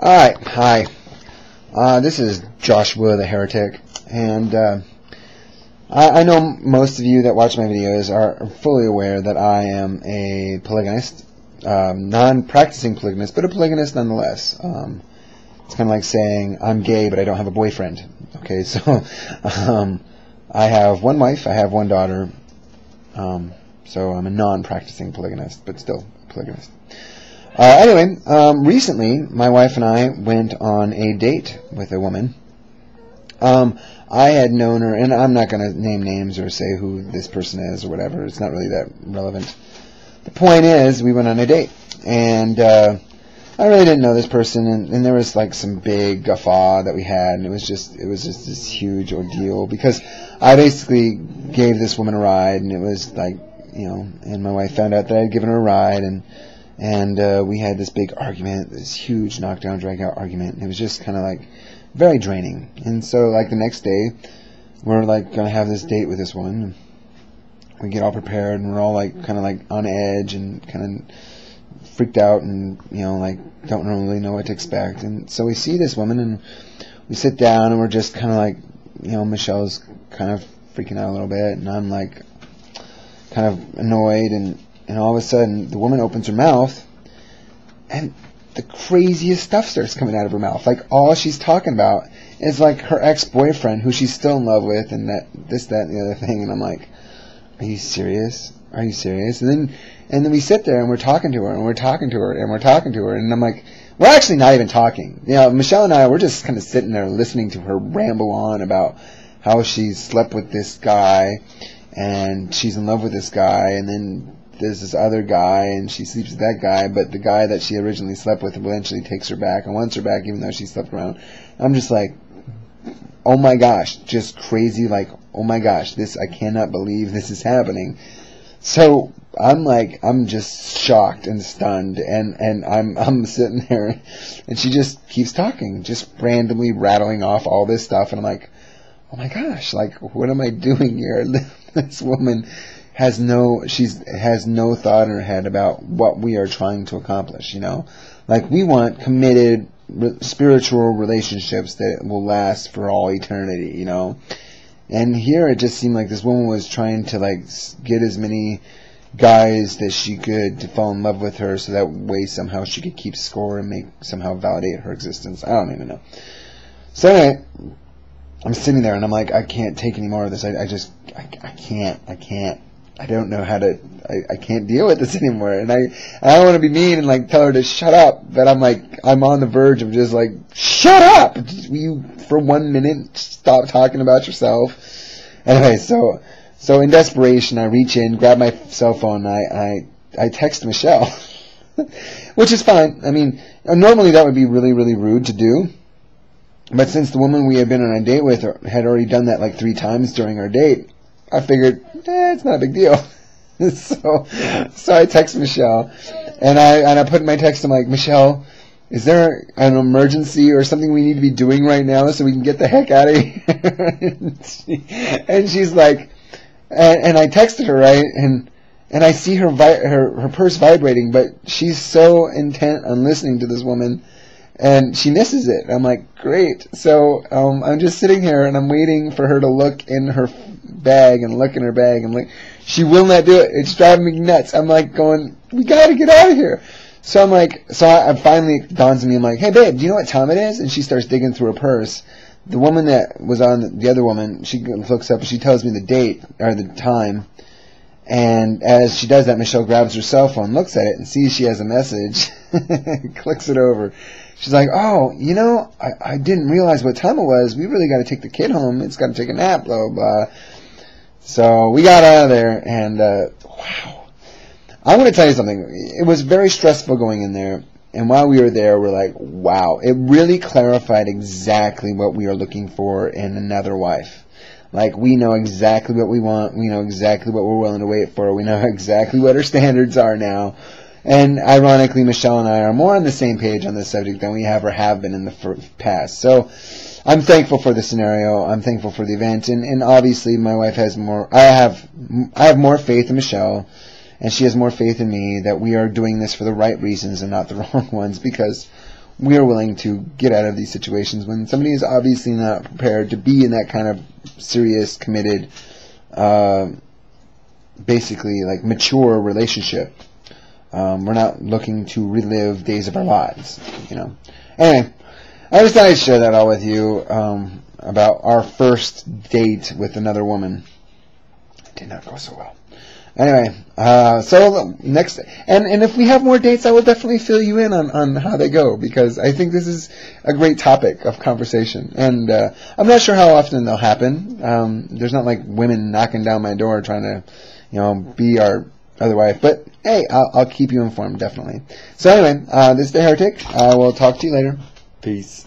Alright, hi. This is Joshua the Heretic, and I know most of you that watch my videos are fully aware that I am a polygynist, non-practicing polygamist, but a polygamist nonetheless. It's kind of like saying I'm gay but I don't have a boyfriend. Okay, so I have one wife, I have one daughter, so I'm a non-practicing polygamist, but still polygamist. Anyway, recently my wife and I went on a date with a woman. I had known her, and I'm not going to name names or say who this person is or whatever. It's not really that relevant. The point is, we went on a date, and I really didn't know this person, and there was like some big guffaw that we had, and it was just this huge ordeal because I basically gave this woman a ride, and it was like, you know, and my wife found out that I had given her a ride, and we had this big argument, this huge knockdown, drag-out argument, and it was just kind of like very draining. And so, like, the next day, we're like going to have this date with this woman. We get all prepared, and we're all like kind of like on edge and kind of freaked out, and you know, like don't really know what to expect. And so we see this woman, and we sit down, and we're just kind of like, you know, Michelle's kind of freaking out a little bit, and I'm like kind of annoyed, and all of a sudden the woman opens her mouth, and the craziest stuff starts coming out of her mouth. Like, all she's talking about is like her ex-boyfriend, who she's still in love with, and that, and the other thing. And I'm like, are you serious? Are you serious? And then we sit there, and we're talking to her, and we're talking to her, and we're talking to her, and I'm like, we're actually not even talking. You know, Michelle and I, we're just kind of sitting there listening to her ramble on about how she slept with this guy, and she's in love with this guy, and then there's this other guy, and she sleeps with that guy, but the guy that she originally slept with eventually takes her back and wants her back, even though she slept around. I'm just like, oh my gosh, just crazy, like, oh my gosh, this, I cannot believe this is happening. So I'm just shocked and stunned, and I'm sitting there, and she just keeps talking, just randomly rattling off all this stuff, and I'm like, oh my gosh, like, what am I doing here? This woman has no thought in her head about what we are trying to accomplish, you know? Like, we want committed spiritual relationships that will last for all eternity, you know? And here it just seemed like this woman was trying to, like, get as many guys that she could to fall in love with her, so that way somehow she could keep score and somehow validate her existence. I don't even know. So anyway, I'm sitting there, and I'm like, I can't take any more of this. I can't. I don't know how to, I can't deal with this anymore. And I don't want to be mean and like tell her to shut up, but I'm like, I'm on the verge of just like, shut up! Will you, for 1 minute, stop talking about yourself? Anyway, so in desperation, I reach in, grab my cell phone, and I text Michelle. Which is fine. I mean, normally that would be really, really rude to do. But since the woman we had been on a date with had already done that like 3 times during our date, I figured, it's not a big deal. So I text Michelle, and I put in my text, I'm like, Michelle, is there an emergency or something we need to be doing right now so we can get the heck out of here? and she's like, and I texted her, right, and I see her purse vibrating, but she's so intent on listening to this woman, and she misses it. I'm like, great. So I'm just sitting here, and I'm waiting for her to look in her bag and look in her bag, and like, she will not do it. It's driving me nuts. I'm like going, we gotta get out of here. So I'm like, I finally dawns on me, I'm like, hey babe, do you know what time it is? And she starts digging through her purse. The woman that was on, the other woman, she looks up and she tells me the date, or the time. And as she does that, Michelle grabs her cell phone, looks at it, and sees she has a message, clicks it over. She's like, oh, you know, I didn't realize what time it was. We really got to take the kid home. It's got to take a nap, blah, blah, blah. So we got out of there, and wow. I'm going to tell you something. It was very stressful going in there, and while we were there, we're like, wow. It really clarified exactly what we are looking for in another wife. Like, we know exactly what we want. We know exactly what we're willing to wait for. We know exactly what our standards are now. And ironically, Michelle and I are more on the same page on this subject than we have been in the past. So I'm thankful for the scenario. I'm thankful for the event. And obviously, my wife has more, I have more faith in Michelle, and she has more faith in me that we are doing this for the right reasons and not the wrong ones, because we are willing to get out of these situations when somebody is obviously not prepared to be in that kind of serious, committed, basically like mature relationship. We're not looking to relive days of our lives, you know. Anyway, I just thought I'd share that all with you about our first date with another woman. It did not go so well. Anyway, so next, and if we have more dates, I will definitely fill you in on how they go, because I think this is a great topic of conversation, and I'm not sure how often they'll happen. There's not like women knocking down my door trying to, you know, be our other wife, but hey, I'll keep you informed, definitely. So anyway, this is the Heretic. I will talk to you later. Peace.